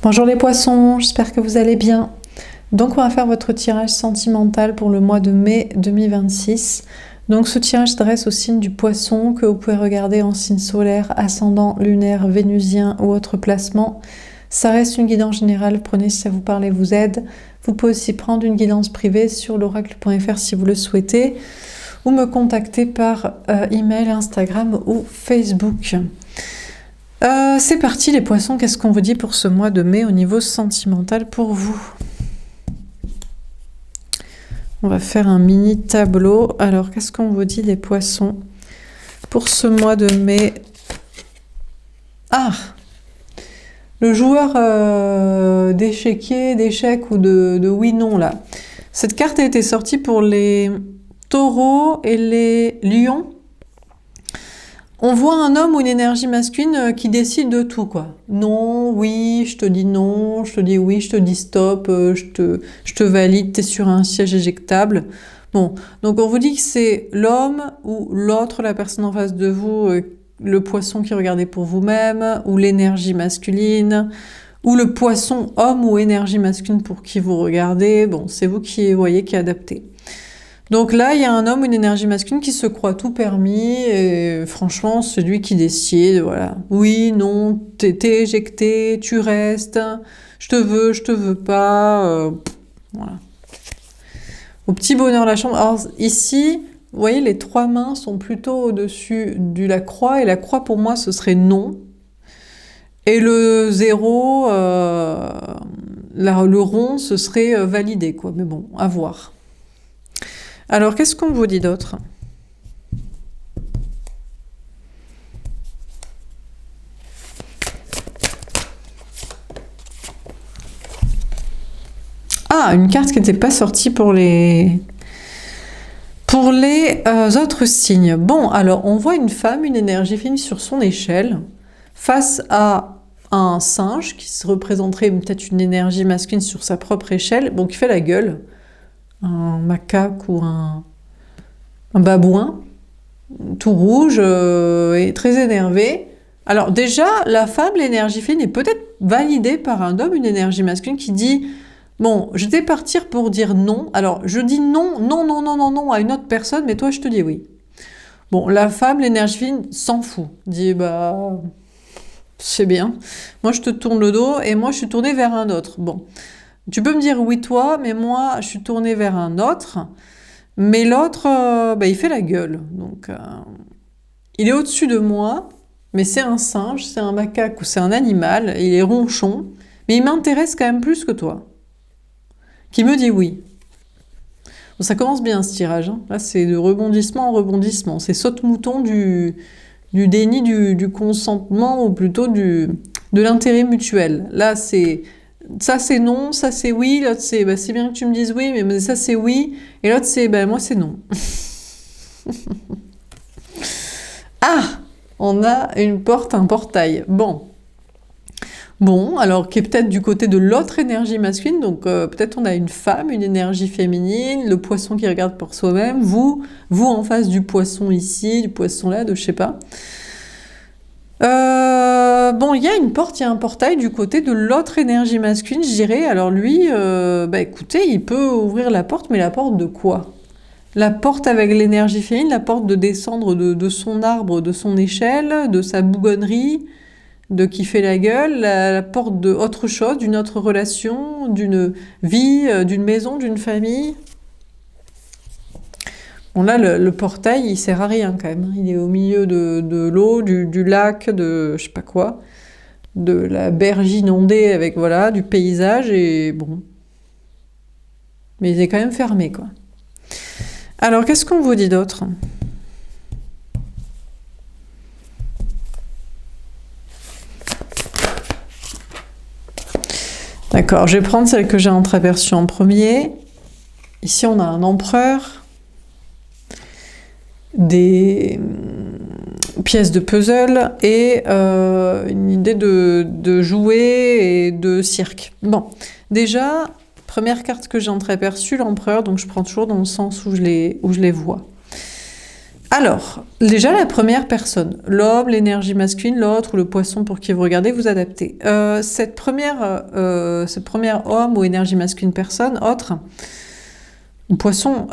Bonjour les poissons, j'espère que vous allez bien. Donc on va faire votre tirage sentimental pour le mois de mai 2026. Donc ce tirage s'adresse au signe du poisson que vous pouvez regarder en signe solaire, ascendant, lunaire, vénusien ou autre placement. Ça reste une guidance générale, prenez si ça vous parle et vous aide. Vous pouvez aussi prendre une guidance privée sur l'oracle.fr si vous le souhaitez ou me contacter par email, Instagram ou Facebook. C'est parti les poissons, qu'est-ce qu'on vous dit pour ce mois de mai au niveau sentimental pour vous? On va faire un mini tableau. Alors qu'est-ce qu'on vous dit les poissons pour ce mois de mai? Ah, le joueur d'échiquier, d'échecs ou de oui-non là. Cette carte a été sortie pour les taureaux et les lions. On voit un homme ou une énergie masculine qui décide de tout, quoi. Non, oui, je te dis non, je te dis oui, je te dis stop, je te valide, t'es sur un siège éjectable. Bon, donc on vous dit que c'est l'homme ou l'autre, la personne en face de vous, le poisson qui regardait pour vous-même, ou l'énergie masculine, ou le poisson homme ou énergie masculine pour qui vous regardez. Bon, c'est vous qui voyez, qui adaptez. Donc là, il y a un homme ou une énergie masculine qui se croit tout permis, et franchement, c'est lui qui décide, voilà. Oui, non, t'es éjecté, tu restes, je te veux pas, voilà. Au petit bonheur la chambre. Alors ici, vous voyez, les trois mains sont plutôt au-dessus de la croix, et la croix pour moi, ce serait non. Et le zéro, le rond, ce serait validé, quoi. Mais bon, à voir. Alors, qu'est-ce qu'on vous dit d'autre? Ah, une carte qui n'était pas sortie pour les autres signes. Bon, alors, on voit une femme, une énergie féminine sur son échelle, face à un singe, qui se représenterait peut-être une énergie masculine sur sa propre échelle, bon, qui fait la gueule, un macaque ou un babouin, tout rouge et très énervé. Alors déjà, la femme, l'énergie féminine, est peut-être validée par un homme, une énergie masculine qui dit « Bon, je vais partir pour dire non. Alors, je dis non, non, non, non, non, non à une autre personne, mais toi, je te dis oui. » Bon, la femme, l'énergie féminine, s'en fout. Dit « Bah, c'est bien. Moi, je te tourne le dos et moi, je suis tournée vers un autre. Bon, tu peux me dire oui, toi, mais moi, je suis tournée vers un autre. » Mais l'autre, il fait la gueule. Donc, il est au-dessus de moi, mais c'est un singe, c'est un macaque ou c'est un animal, il est ronchon, mais il m'intéresse quand même plus que toi. Qui me dit oui. Bon, ça commence bien ce tirage. Hein. Là, c'est de rebondissement en rebondissement. C'est saute-mouton du déni du consentement, ou plutôt de l'intérêt mutuel. Là, c'est... Ça c'est non, ça c'est oui, l'autre c'est c'est bien que tu me dises oui, mais ça c'est oui, et l'autre c'est moi c'est non. Ah, on a une porte, un portail. Bon, alors qui est peut-être du côté de l'autre énergie masculine, donc peut-être on a une femme, une énergie féminine, le poisson qui regarde pour soi-même, vous en face du poisson ici, du poisson là, de je sais pas. Bon, il y a une porte, il y a un portail du côté de l'autre énergie masculine, je dirais. Alors lui, écoutez, il peut ouvrir la porte, mais la porte de quoi? La porte avec l'énergie féminine, la porte de descendre de son arbre, de son échelle, de sa bougonnerie, de qui fait la gueule, la porte de autre chose, d'une autre relation, d'une vie, d'une maison, d'une famille. Bon là, le portail, il sert à rien quand même. Il est au milieu de l'eau, du lac, de je sais pas quoi, de la berge inondée avec, voilà, du paysage, et bon. Mais il est quand même fermé, quoi. Alors, qu'est-ce qu'on vous dit d'autre? D'accord, je vais prendre celle que j'ai entreaperçue en premier. Ici, on a un empereur, des pièces de puzzle et une idée de jouet et de cirque. Bon, déjà, première carte que j'ai entreaperçue, l'empereur, donc je prends toujours dans le sens où je les vois. Alors, déjà la première personne, l'homme, l'énergie masculine, l'autre, ou le poisson pour qui vous regardez, vous adaptez. Ce premier homme ou énergie masculine personne, autre, ou poisson,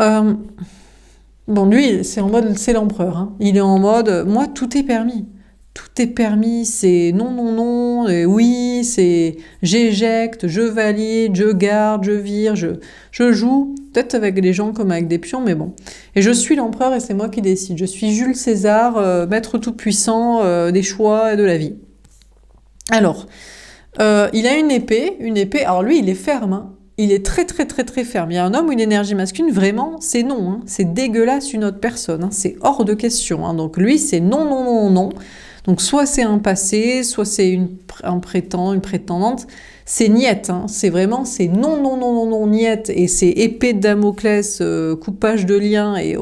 bon lui, c'est en mode, c'est l'empereur. Hein. Il est en mode, moi tout est permis. Tout est permis, c'est non, non, non, et oui, c'est j'éjecte, je valide, je garde, je vire, je joue, peut-être avec des gens comme avec des pions, mais bon. Et je suis l'empereur et c'est moi qui décide. Je suis Jules César, maître tout-puissant des choix et de la vie. Alors, il a une épée, alors lui, il est ferme, hein. Il est très, très, très, très ferme. Il y a un homme ou une énergie masculine, vraiment, c'est non, hein. C'est dégueulasse une autre personne, hein. C'est hors de question, hein. Donc lui, c'est non, non, non, non. Donc soit c'est un passé, soit c'est un prétendant, une prétendante, c'est niette, hein. C'est vraiment, c'est non, non, non, non, non, niette, et c'est épée de Damoclès, coupage de lien, et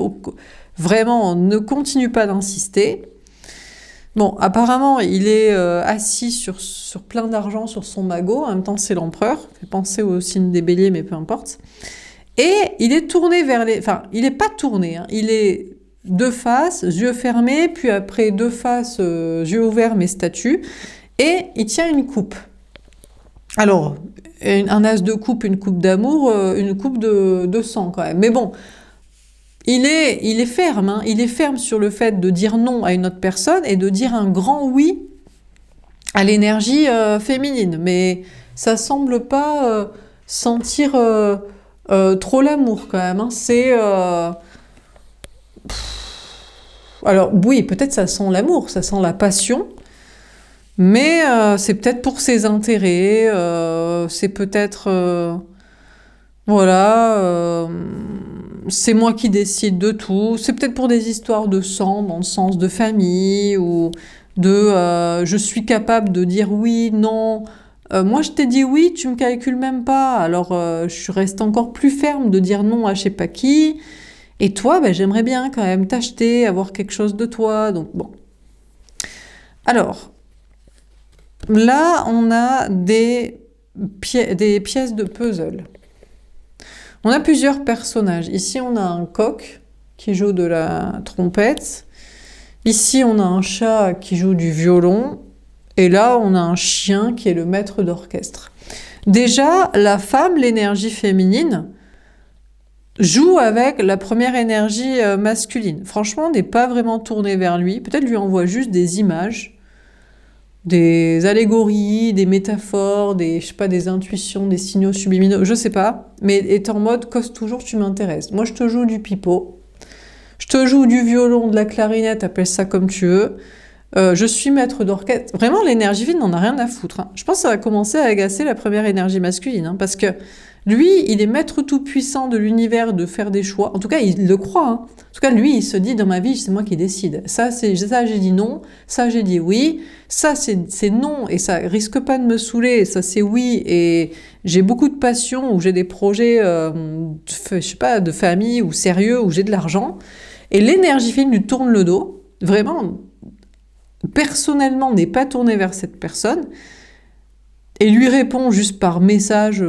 vraiment, ne continue pas d'insister. Bon, apparemment, il est assis sur plein d'argent sur son magot, en même temps c'est l'empereur, fait penser au signe des béliers, mais peu importe. Et il est tourné vers les... Enfin, il n'est pas tourné, hein. Il est de face, yeux fermés, puis après de face, yeux ouverts mais statue, et il tient une coupe. Alors, un as de coupe, une coupe d'amour, une coupe de sang quand même. Mais bon, il est ferme, hein. Il est ferme sur le fait de dire non à une autre personne et de dire un grand oui à l'énergie féminine. Mais ça semble pas sentir trop l'amour quand même, hein. C'est... Alors oui, peut-être ça sent l'amour, ça sent la passion, mais c'est peut-être pour ses intérêts, c'est peut-être... voilà, c'est moi qui décide de tout, c'est peut-être pour des histoires de sang, dans le sens de famille, ou de je suis capable de dire oui, non, moi je t'ai dit oui, tu me calcules même pas, alors je reste encore plus ferme de dire non à je sais pas qui, et toi, ben, j'aimerais bien quand même t'acheter, avoir quelque chose de toi, donc bon. Alors, là, on a des pièces de puzzle. On a plusieurs personnages. Ici, on a un coq qui joue de la trompette. Ici, on a un chat qui joue du violon. Et là, on a un chien qui est le maître d'orchestre. Déjà, la femme, l'énergie féminine, joue avec la première énergie masculine. Franchement, on n'est pas vraiment tourné vers lui. Peut-être lui envoie juste des images, des allégories, des métaphores, je sais pas, des intuitions, des signaux subliminaux, je sais pas. Mais est en mode, cause toujours, tu m'intéresses. Moi, je te joue du pipeau. Je te joue du violon, de la clarinette, appelle ça comme tu veux. Je suis maître d'orchestre. Vraiment, l'énergie féminine n'en a rien à foutre, hein. Je pense que ça va commencer à agacer la première énergie masculine, hein, parce que lui, il est maître tout-puissant de l'univers de faire des choix. En tout cas, il le croit, hein. En tout cas, lui, il se dit, dans ma vie, c'est moi qui décide. Ça, j'ai dit non. Ça, j'ai dit oui. Ça, c'est non. Et ça risque pas de me saouler. Ça, c'est oui. Et j'ai beaucoup de passion, ou j'ai des projets, je sais pas, de famille, ou sérieux, ou j'ai de l'argent. Et l'énergie féminine lui tourne le dos. Vraiment, personnellement, n'est pas tourné vers cette personne. Et lui répond juste par message,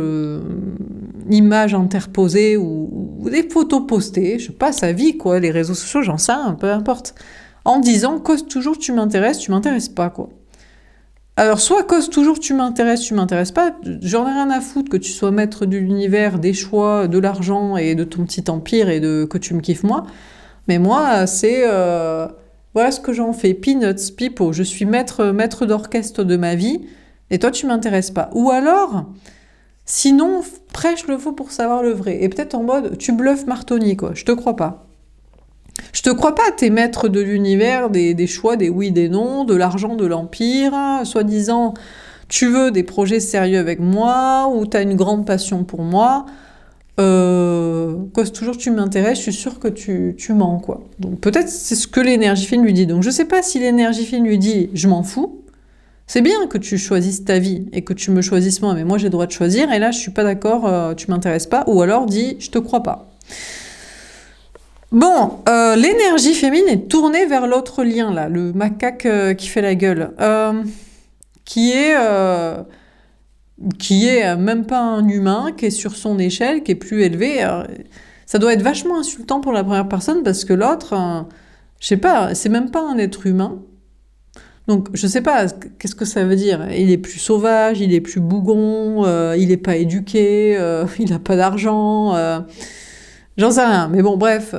image interposée ou des photos postées, je sais pas, sa vie, quoi, les réseaux sociaux, j'en sais rien, peu importe. En disant, cause toujours tu m'intéresses pas, quoi. Alors, soit cause toujours tu m'intéresses pas, j'en ai rien à foutre que tu sois maître de l'univers, des choix, de l'argent et de ton petit empire et que tu me kiffes moi, mais moi, c'est... voilà ce que j'en fais, peanuts, pipeau, je suis maître d'orchestre de ma vie, et toi, tu m'intéresses pas. Ou alors, sinon, prêche le faux pour savoir le vrai. Et peut-être en mode, tu bluffes Martoni, quoi. Je te crois pas. Je te crois pas, t'es maître de l'univers, des choix, des oui, des non, de l'argent, de l'empire, soi-disant, tu veux des projets sérieux avec moi, ou t'as une grande passion pour moi. Cause toujours tu m'intéresses, je suis sûre que tu mens, quoi. Donc peut-être c'est ce que l'énergie fine lui dit. Donc je sais pas si l'énergie fine lui dit, je m'en fous. C'est bien que tu choisisses ta vie et que tu me choisisses moi, mais moi j'ai le droit de choisir, et là je suis pas d'accord, tu m'intéresses pas, ou alors dis je te crois pas. Bon, l'énergie féminine est tournée vers l'autre lien là, le macaque qui fait la gueule, qui est même pas un humain, qui est sur son échelle, qui est plus élevé. Alors, ça doit être vachement insultant pour la première personne parce que l'autre, Je sais pas, c'est même pas un être humain. Donc, je sais pas, qu'est-ce que ça veut dire? Il est plus sauvage, il est plus bougon, il est pas éduqué, il a pas d'argent, j'en sais rien. Mais bon, bref.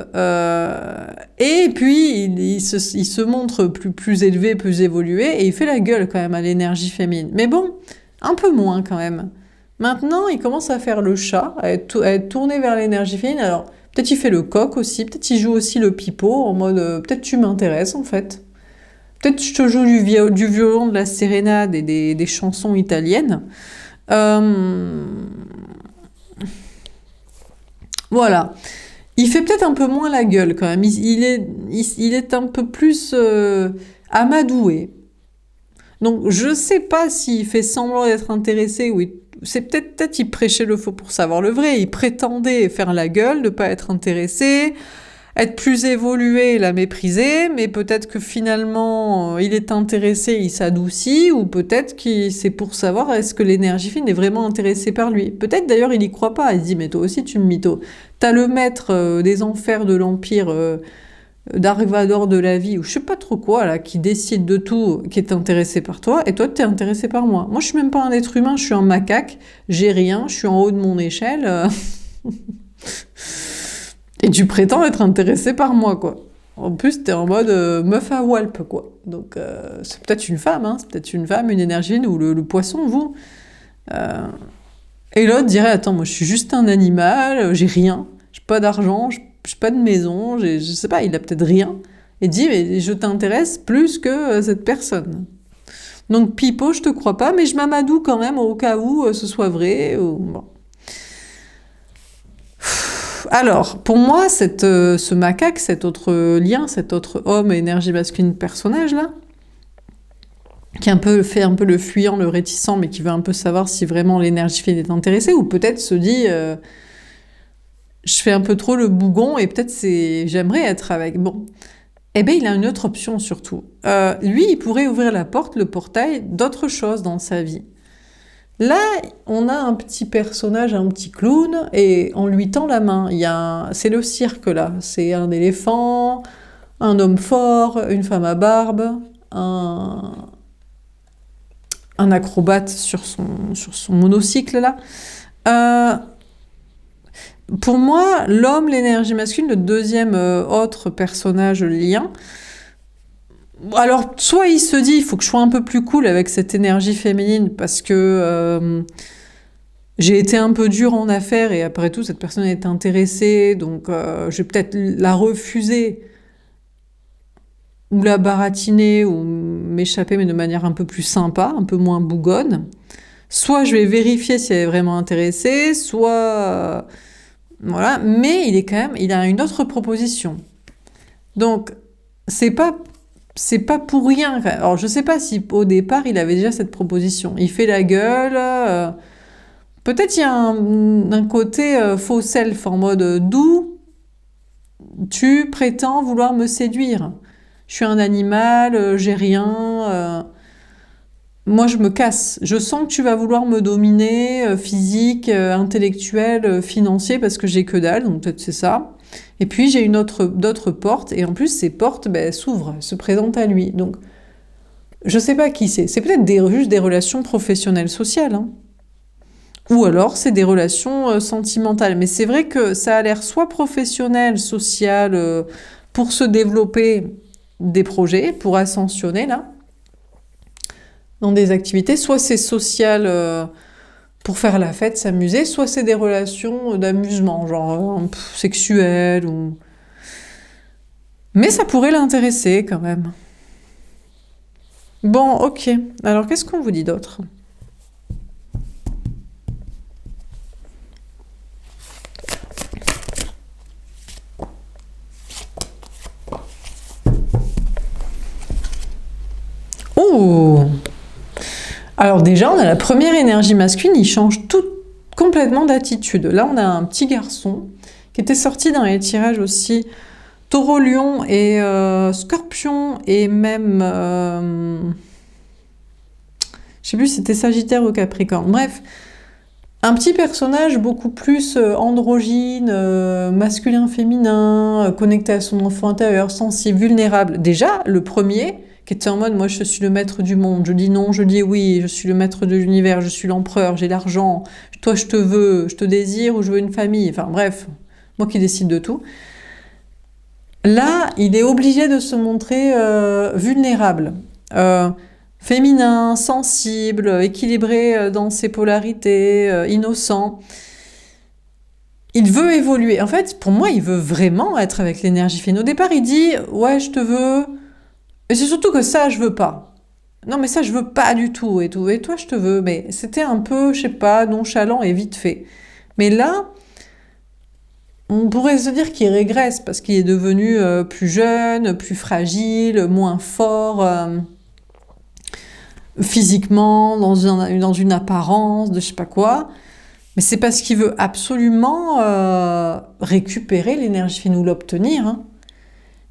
Et puis, il se montre plus élevé, plus évolué, et il fait la gueule quand même à l'énergie féminine. Mais bon, un peu moins quand même. Maintenant, il commence à faire le chat, à être tourné vers l'énergie féminine. Alors, peut-être il fait le coq aussi, peut-être il joue aussi le pipeau, en mode, peut-être tu m'intéresses en fait. Peut-être je te joue du violon, de la sérénade et des chansons italiennes. Euh, voilà. Il fait peut-être un peu moins la gueule quand même. Il est un peu plus amadoué. Donc je sais pas s'il fait semblant d'être intéressé ou c'est peut-être il prêchait le faux pour savoir le vrai. Il prétendait faire la gueule, ne pas être intéressé, être plus évolué, la mépriser, mais peut-être que finalement il est intéressé, il s'adoucit, ou peut-être que c'est pour savoir est-ce que l'énergie fine est vraiment intéressée par lui. Peut-être d'ailleurs il y croit pas, il se dit mais toi aussi tu me mythos. T'as le maître des enfers de l'Empire, Dark Vador de la vie, ou je sais pas trop quoi, là, qui décide de tout, qui est intéressé par toi, et toi t'es intéressé par moi. Moi je suis même pas un être humain, je suis un macaque, j'ai rien, je suis en haut de mon échelle. Et tu prétends être intéressé par moi, quoi. En plus, t'es en mode meuf à Walp, quoi. Donc, c'est peut-être une femme, hein. C'est peut-être une femme, une énergie, ou le poisson, vous. Euh, Et l'autre dirait, attends, moi, je suis juste un animal, j'ai rien. J'ai pas d'argent, j'ai pas de maison, je sais pas, il a peut-être rien. Et dit, mais je t'intéresse plus que cette personne. Donc, Pipo, je te crois pas, mais je m'amadoue quand même au cas où ce soit vrai. Bon. Alors, pour moi, ce macaque, cet autre lien, cet autre homme, énergie masculine, personnage là, qui fait un peu le fuyant, le réticent, mais qui veut un peu savoir si vraiment l'énergie féminine est intéressée, ou peut-être se dit, je fais un peu trop le bougon et peut-être j'aimerais être avec. Bon, eh bien, il a une autre option surtout. Lui, il pourrait ouvrir la porte, le portail d'autres choses dans sa vie. Là, on a un petit personnage, un petit clown, et on lui tend la main. C'est le cirque là. C'est un éléphant, un homme fort, une femme à barbe, un acrobate sur son monocycle là. Euh, pour moi, l'homme, l'énergie masculine, le deuxième autre personnage lien. Alors, soit il se dit, il faut que je sois un peu plus cool avec cette énergie féminine parce que j'ai été un peu dur en affaires et après tout, cette personne est intéressée, donc je vais peut-être la refuser ou la baratiner ou m'échapper, mais de manière un peu plus sympa, un peu moins bougonne. Soit je vais vérifier si elle est vraiment intéressée, soit... voilà, mais il a une autre proposition. Donc, c'est pas pour rien. Alors, je sais pas si au départ, il avait déjà cette proposition. Il fait la gueule... peut-être il y a un côté faux self en mode d'où tu prétends vouloir me séduire. Je suis un animal, j'ai rien. Moi, je me casse. Je sens que tu vas vouloir me dominer, physique, intellectuel, financier, parce que j'ai que dalle, donc peut-être c'est ça. Et puis j'ai d'autres portes, et en plus ces portes s'ouvrent, se présentent à lui. Donc, je sais pas qui c'est. C'est peut-être juste des relations professionnelles sociales, hein. Ou alors, c'est des relations sentimentales. Mais c'est vrai que ça a l'air soit professionnel, social, pour se développer des projets, pour ascensionner, là, dans des activités. Soit c'est social pour faire la fête, s'amuser. Soit c'est des relations d'amusement, genre sexuelles. Mais ça pourrait l'intéresser, quand même. Bon, ok. Alors, qu'est-ce qu'on vous dit d'autre ? Oh! Alors déjà, on a la première énergie masculine, il change tout complètement d'attitude. Là, on a un petit garçon qui était sorti dans les tirages aussi Taureau, Lion et Scorpion et même... je sais plus si c'était Sagittaire ou Capricorne. Bref, Un petit personnage beaucoup plus androgyne, masculin-féminin, connecté à son enfant intérieur, sensible, vulnérable. Déjà, le premier, qui était en mode, moi je suis le maître du monde, je dis non, je dis oui, je suis le maître de l'univers, je suis l'empereur, j'ai l'argent, toi je te veux, je te désire ou je veux une famille, enfin bref, moi qui décide de tout. Là, il est obligé de se montrer vulnérable. Féminin, sensible, équilibré dans ses polarités, innocent. Il veut évoluer. En fait, pour moi, il veut vraiment être avec l'énergie féminine. Au départ, il dit « Ouais, je te veux. » Et c'est surtout que ça, je veux pas. Non, mais ça, je veux pas du tout. Et tout. Et toi, je te veux. Mais c'était un peu, je sais pas, nonchalant et vite fait. Mais là, on pourrait se dire qu'il régresse parce qu'il est devenu plus jeune, plus fragile, moins fort. Physiquement, dans une apparence de je sais pas quoi, mais c'est parce qu'il veut absolument récupérer l'énergie féminine ou l'obtenir. Hein.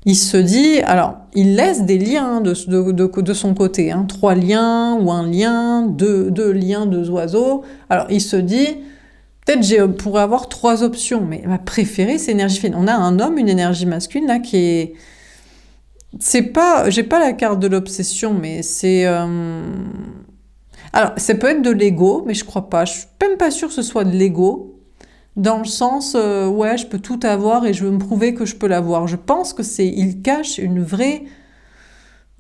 Il se dit, alors, il laisse des liens de son côté, hein, 3 liens ou un lien, 2 liens, 2 oiseaux. Alors, il se dit, peut-être je pourrais avoir 3 options, mais ma préférée, c'est l'énergie féminine. On a un homme, une énergie masculine, là, qui est... C'est pas, j'ai pas la carte de l'obsession, mais c'est... Alors, ça peut être de l'ego, mais je crois pas. Je suis même pas sûre que ce soit de l'ego, dans le sens, ouais, je peux tout avoir et je veux me prouver que je peux l'avoir. Je pense que il cache une vraie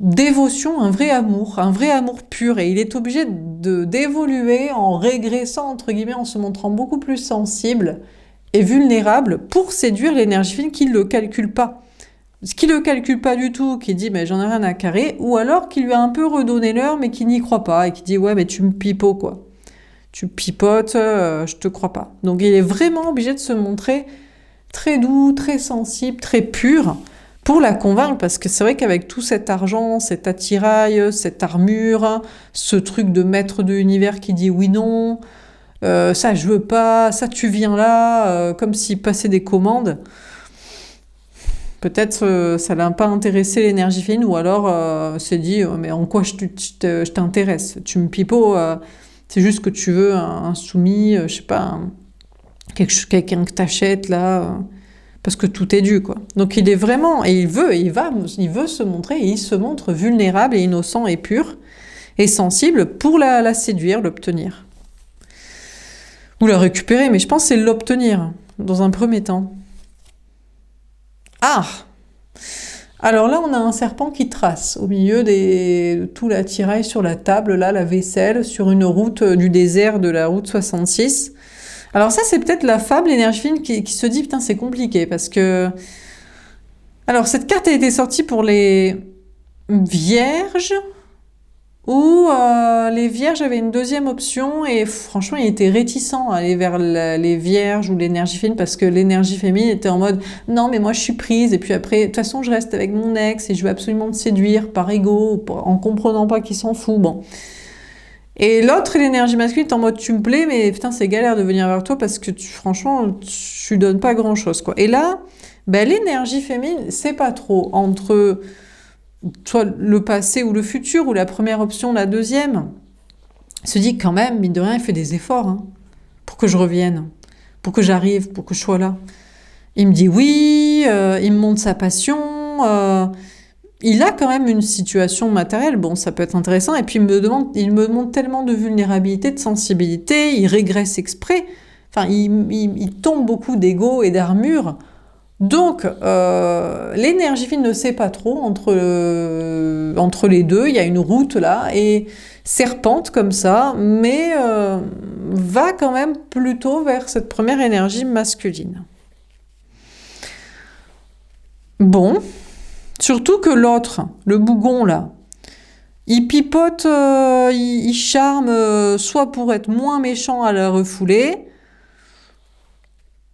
dévotion, un vrai amour pur, et il est obligé d'évoluer en régressant, entre guillemets, en se montrant beaucoup plus sensible et vulnérable pour séduire l'énergie fine qui ne le calcule pas. Ce qui le calcule pas du tout, qui dit mais j'en ai rien à carrer, ou alors qui lui a un peu redonné l'heure mais qui n'y croit pas et qui dit ouais mais tu me pipeaux quoi, tu pipotes, je te crois pas. Donc il est vraiment obligé de se montrer très doux, très sensible, très pur pour la convaincre, parce que c'est vrai qu'avec tout cet argent, cet attirail, cette armure, ce truc de maître de l'univers qui dit oui non, ça je veux pas, ça tu viens là, comme s'il passait des commandes. Peut-être ça l'a pas intéressé l'énergie féminine, ou alors s'est dit mais en quoi je t'intéresse? Tu me pipeaux, c'est juste que tu veux un soumis, je sais pas, quelqu'un que t'achètes là, parce que tout est dû quoi. Donc il est vraiment, et il veut se montrer, et il se montre vulnérable et innocent et pur et sensible pour la séduire, l'obtenir. Ou la récupérer, mais je pense que c'est l'obtenir dans un premier temps. Ah! Alors là, on a un serpent qui trace au milieu de tout l'attirail sur la table, là, la vaisselle, sur une route du désert de la route 66. Alors ça, c'est peut-être la femme, l'énergie fine, qui se dit, putain, c'est compliqué, parce que... Alors, cette carte a été sortie pour les vierges, ou les vierges avaient une deuxième option, et franchement, il était réticent à aller vers les vierges ou l'énergie féminine, parce que l'énergie féminine était en mode « Non, mais moi, je suis prise, et puis après, de toute façon, je reste avec mon ex, et je veux absolument te séduire par ego, en comprenant pas qu'il s'en fout. » Bon. Et l'autre, l'énergie masculine, est en mode « Tu me plais, mais putain, c'est galère de venir vers toi, parce que franchement, tu donnes pas grand-chose. » quoi. Et là, ben, l'énergie féminine, c'est pas trop entre... soit le passé ou le futur, ou la première option, la deuxième, se dit quand même, mine de rien, il fait des efforts hein, pour que je revienne, pour que j'arrive, pour que je sois là. Il me dit oui, il me montre sa passion, il a quand même une situation matérielle, bon, ça peut être intéressant, et puis il me demande tellement de vulnérabilité, de sensibilité, il régresse exprès, enfin, il tombe beaucoup d'ego et d'armure. Donc, l'énergie fine ne sait pas trop entre les deux. Il y a une route là, et serpente comme ça, mais va quand même plutôt vers cette première énergie masculine. Bon, surtout que l'autre, le bougon là, il pipote, il charme, soit pour être moins méchant à la refoulée,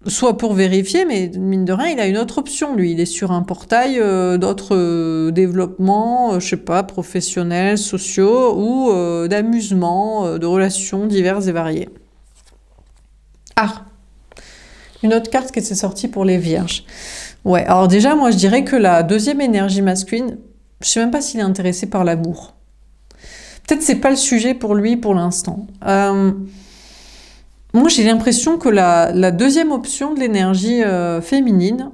soit pour vérifier, mais mine de rien, il a une autre option, lui. Il est sur un portail d'autres développements, je sais pas, professionnels, sociaux, ou d'amusement, de relations diverses et variées. Ah! Une autre carte qui s'est sortie pour les vierges. Ouais, alors déjà, moi, je dirais que la deuxième énergie masculine, je sais même pas s'il est intéressé par l'amour. Peut-être c'est pas le sujet pour lui pour l'instant. Moi, j'ai l'impression que la deuxième option de l'énergie féminine,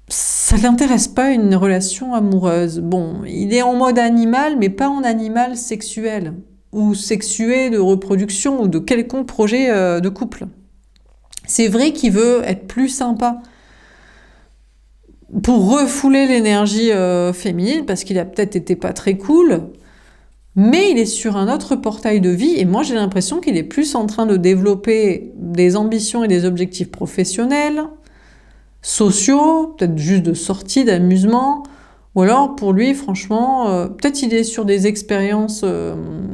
ça l'intéresse pas une relation amoureuse. Bon, il est en mode animal, mais pas en animal sexuel, ou sexué de reproduction, ou de quelconque projet de couple. C'est vrai qu'il veut être plus sympa pour refouler l'énergie féminine, parce qu'il a peut-être été pas très cool, mais il est sur un autre portail de vie, et moi j'ai l'impression qu'il est plus en train de développer des ambitions et des objectifs professionnels, sociaux, peut-être juste de sortie, d'amusement, ou alors pour lui, franchement, peut-être il est sur des expériences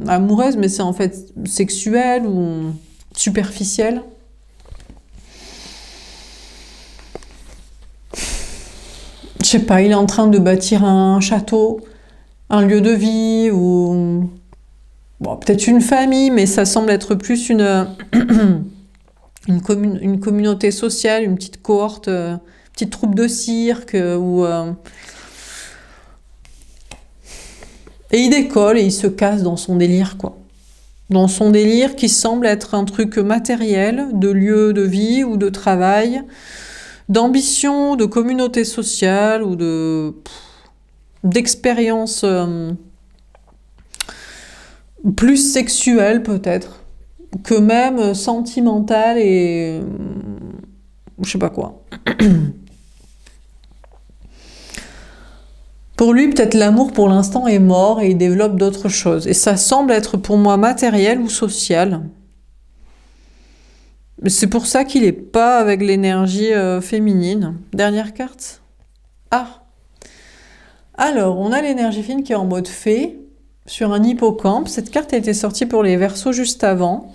amoureuses, mais c'est en fait sexuel ou superficiel. Je sais pas, il est en train de bâtir un château, un lieu de vie, ou bon, peut-être une famille, mais ça semble être plus une communauté sociale, une petite cohorte, petite troupe de cirque, et il décolle et il se casse dans son délire, quoi. Dans son délire qui semble être un truc matériel, de lieu de vie ou de travail, d'ambition, de communauté sociale ou d'expérience plus sexuelle peut-être, que même sentimentale et je sais pas quoi. Pour lui, peut-être l'amour pour l'instant est mort et il développe d'autres choses. Et ça semble être pour moi matériel ou social. C'est pour ça qu'il n'est pas avec l'énergie féminine. Dernière carte. Ah, alors on a l'énergie féminine qui est en mode fée sur un hippocampe. Cette carte a été sortie pour les Verseaux juste avant.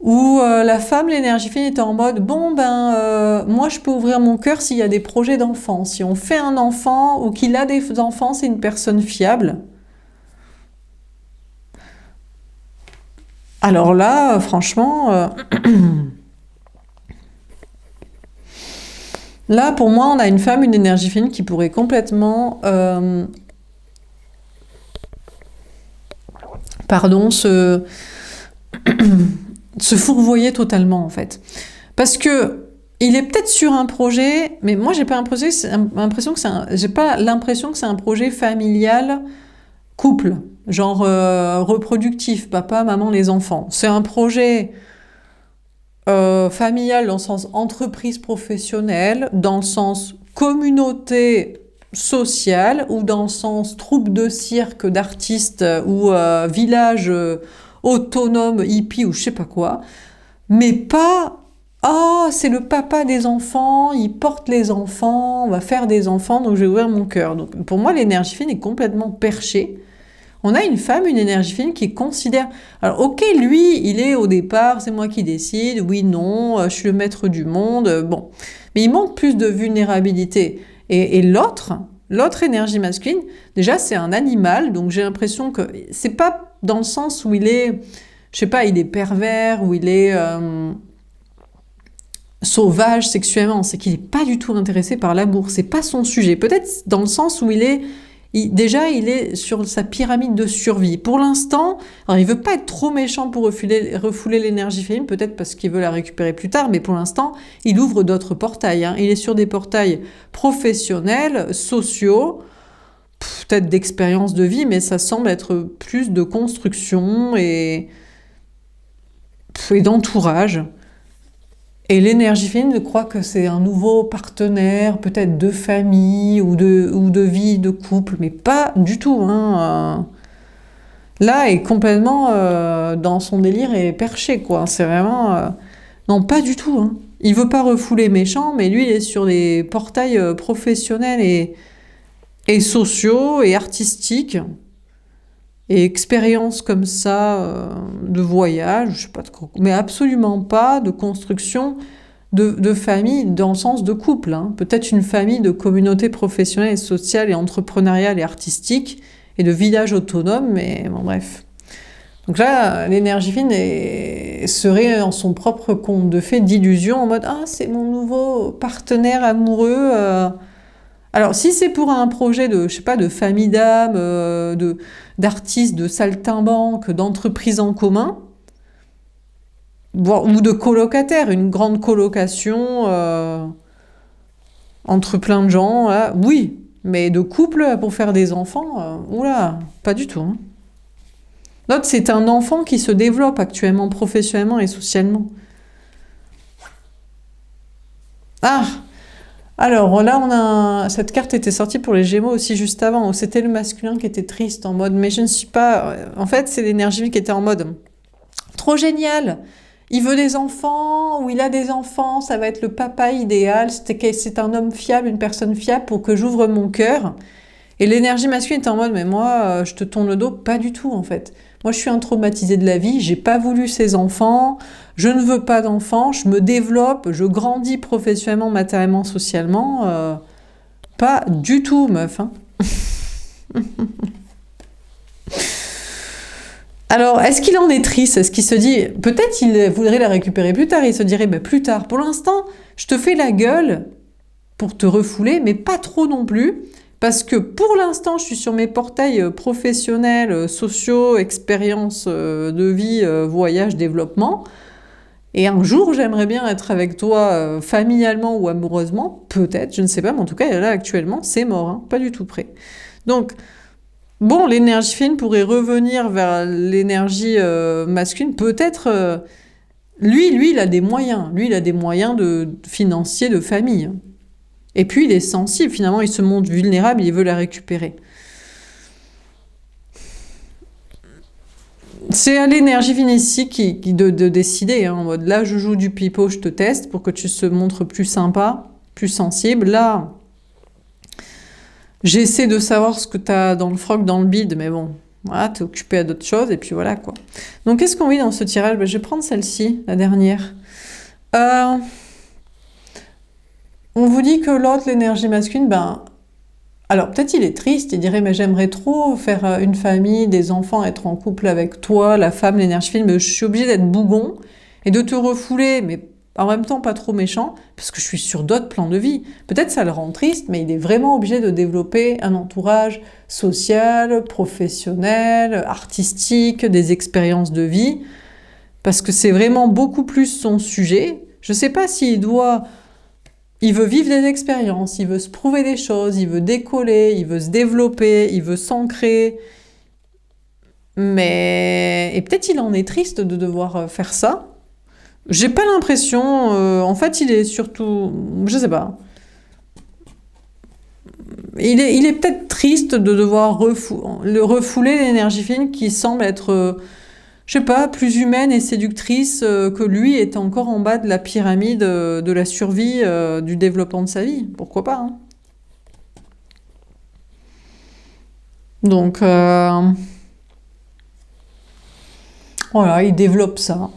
Où la femme, l'énergie féminine, était en mode bon ben moi je peux ouvrir mon cœur s'il y a des projets d'enfants. Si on fait un enfant ou qu'il a des enfants, c'est une personne fiable. Alors là, franchement, là pour moi on a une femme, une énergie féminine qui pourrait complètement pardon, se fourvoyer totalement en fait. Parce que il est peut-être sur un projet, mais moi j'ai pas l'impression que j'ai pas l'impression que c'est un projet familial couple, genre reproductif, papa, maman, les enfants. C'est un projet familial dans le sens entreprise professionnelle, dans le sens communauté sociale ou dans le sens troupe de cirque d'artistes ou village autonome hippie ou je sais pas quoi, mais pas oh c'est le papa des enfants, il porte les enfants, on va faire des enfants donc je vais ouvrir mon cœur. Donc pour moi l'énergie fine est complètement perchée. On a une femme, une énergie fine qui considère... Alors ok, lui, il est au départ, c'est moi qui décide, oui, non, je suis le maître du monde, bon. Mais il manque plus de vulnérabilité. Et l'autre énergie masculine, déjà c'est un animal, donc j'ai l'impression que c'est pas dans le sens où il est, je sais pas, il est pervers, où il est sauvage sexuellement, c'est qu'il est pas du tout intéressé par l'amour, c'est pas son sujet. Peut-être dans le sens où il est déjà, il est sur sa pyramide de survie. Pour l'instant, alors il veut pas être trop méchant pour refouler l'énergie féminine, peut-être parce qu'il veut la récupérer plus tard, mais pour l'instant, il ouvre d'autres portails. Hein. Il est sur des portails professionnels, sociaux, peut-être d'expérience de vie, mais ça semble être plus de construction et d'entourage. Et l'énergie féminine croit que c'est un nouveau partenaire, peut-être de famille ou de vie, de couple, mais pas du tout. Hein. Là, est complètement dans son délire et perché, quoi. C'est vraiment... Non, pas du tout. Hein. Il veut pas refouler méchant, mais lui, il est sur des portails professionnels et sociaux et artistiques. Et expériences comme ça, de voyage, je sais pas trop, mais absolument pas de construction de famille dans le sens de couple. Hein. Peut-être une famille de communauté professionnelle et sociale et entrepreneuriale et artistique et de village autonome, mais bon, bref. Donc là, l'énergie fine serait en son propre conte de fait d'illusion, en mode « Ah, c'est mon nouveau partenaire amoureux Alors, si c'est pour un projet de, je sais pas, de famille d'âme, d'artistes, de saltimbanques, d'entreprises en commun, ou de colocataire, une grande colocation entre plein de gens, là, oui. Mais de couple pour faire des enfants, oula, pas du tout. Hein. L'autre, c'est un enfant qui se développe actuellement, professionnellement et socialement. Ah! Alors là, cette carte était sortie pour les Gémeaux aussi juste avant, où c'était le masculin qui était triste, en mode, mais je ne suis pas... En fait, c'est l'énergie qui était en mode, trop génial! Il veut des enfants, ou il a des enfants, ça va être le papa idéal, c'est un homme fiable, une personne fiable pour que j'ouvre mon cœur. Et l'énergie masculine est en mode, mais moi, je te tourne le dos, pas du tout en fait. Moi, je suis un traumatisé de la vie, j'ai pas voulu ces enfants, je ne veux pas d'enfants, je me développe, je grandis professionnellement, matériellement, socialement. Pas du tout, meuf. Hein. Alors, est-ce qu'il en est triste? Est-ce qu'il se dit, peut-être il voudrait la récupérer plus tard, il se dirait, ben, plus tard. Pour l'instant, je te fais la gueule pour te refouler, mais pas trop non plus, parce que pour l'instant, je suis sur mes portails professionnels, sociaux, expériences de vie, voyage, développement, et un jour, j'aimerais bien être avec toi familialement ou amoureusement, peut-être, je ne sais pas, mais en tout cas, là, actuellement, c'est mort, hein, pas du tout près. Donc, bon, l'énergie féminine pourrait revenir vers l'énergie masculine. Peut-être, lui, il a des moyens. Lui, il a des moyens financiers de famille. Et puis, il est sensible. Finalement, il se montre vulnérable. Il veut la récupérer. C'est à l'énergie féminine ici de décider. Hein, en mode, là, je joue du pipeau, je te teste pour que tu se montres plus sympa, plus sensible. Là... J'essaie de savoir ce que tu as dans le froc, dans le bide, mais bon, voilà, t'es occupé à d'autres choses, et puis voilà, quoi. Donc, qu'est-ce qu'on vit dans ce tirage? Ben, je vais prendre celle-ci, la dernière. On vous dit que l'autre, l'énergie masculine, ben... Alors, peut-être il est triste, il dirait, mais j'aimerais trop faire une famille, des enfants, être en couple avec toi, la femme, l'énergie féminine, mais je suis obligée d'être bougon, et de te refouler, mais... En même temps, pas trop méchant, parce que je suis sur d'autres plans de vie. Peut-être ça le rend triste, mais il est vraiment obligé de développer un entourage social, professionnel, artistique, des expériences de vie, parce que c'est vraiment beaucoup plus son sujet. Je sais pas s'il doit... Il veut vivre des expériences, il veut se prouver des choses, il veut décoller, il veut se développer, il veut s'ancrer. Mais... Et peut-être il en est triste de devoir faire ça. J'ai pas l'impression, en fait il est surtout, je sais pas, il est peut-être triste de devoir refouler l'énergie féminine qui semble être, je sais pas, plus humaine et séductrice que lui est encore en bas de la pyramide de la survie, du développement de sa vie, pourquoi pas, hein. Donc, voilà, il développe ça.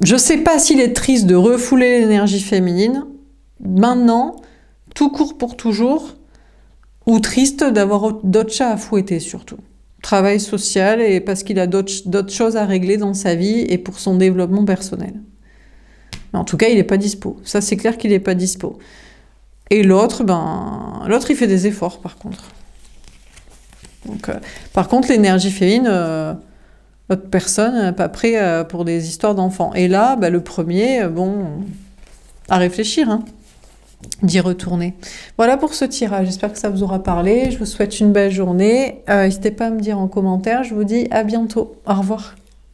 Je sais pas s'il est triste de refouler l'énergie féminine, maintenant, tout court pour toujours, ou triste d'avoir d'autres chats à fouetter surtout. Travail social et parce qu'il a d'autres choses à régler dans sa vie et pour son développement personnel. Mais en tout cas, il n'est pas dispo. Ça, c'est clair qu'il n'est pas dispo. Et l'autre, l'autre, il fait des efforts par contre. Donc, par contre, l'énergie féminine... L'autre personne n'est pas prêt pour des histoires d'enfants. Et là, le premier, bon, à réfléchir, hein, d'y retourner. Voilà pour ce tirage. J'espère que ça vous aura parlé. Je vous souhaite une belle journée. N'hésitez pas à me dire en commentaire. Je vous dis à bientôt. Au revoir.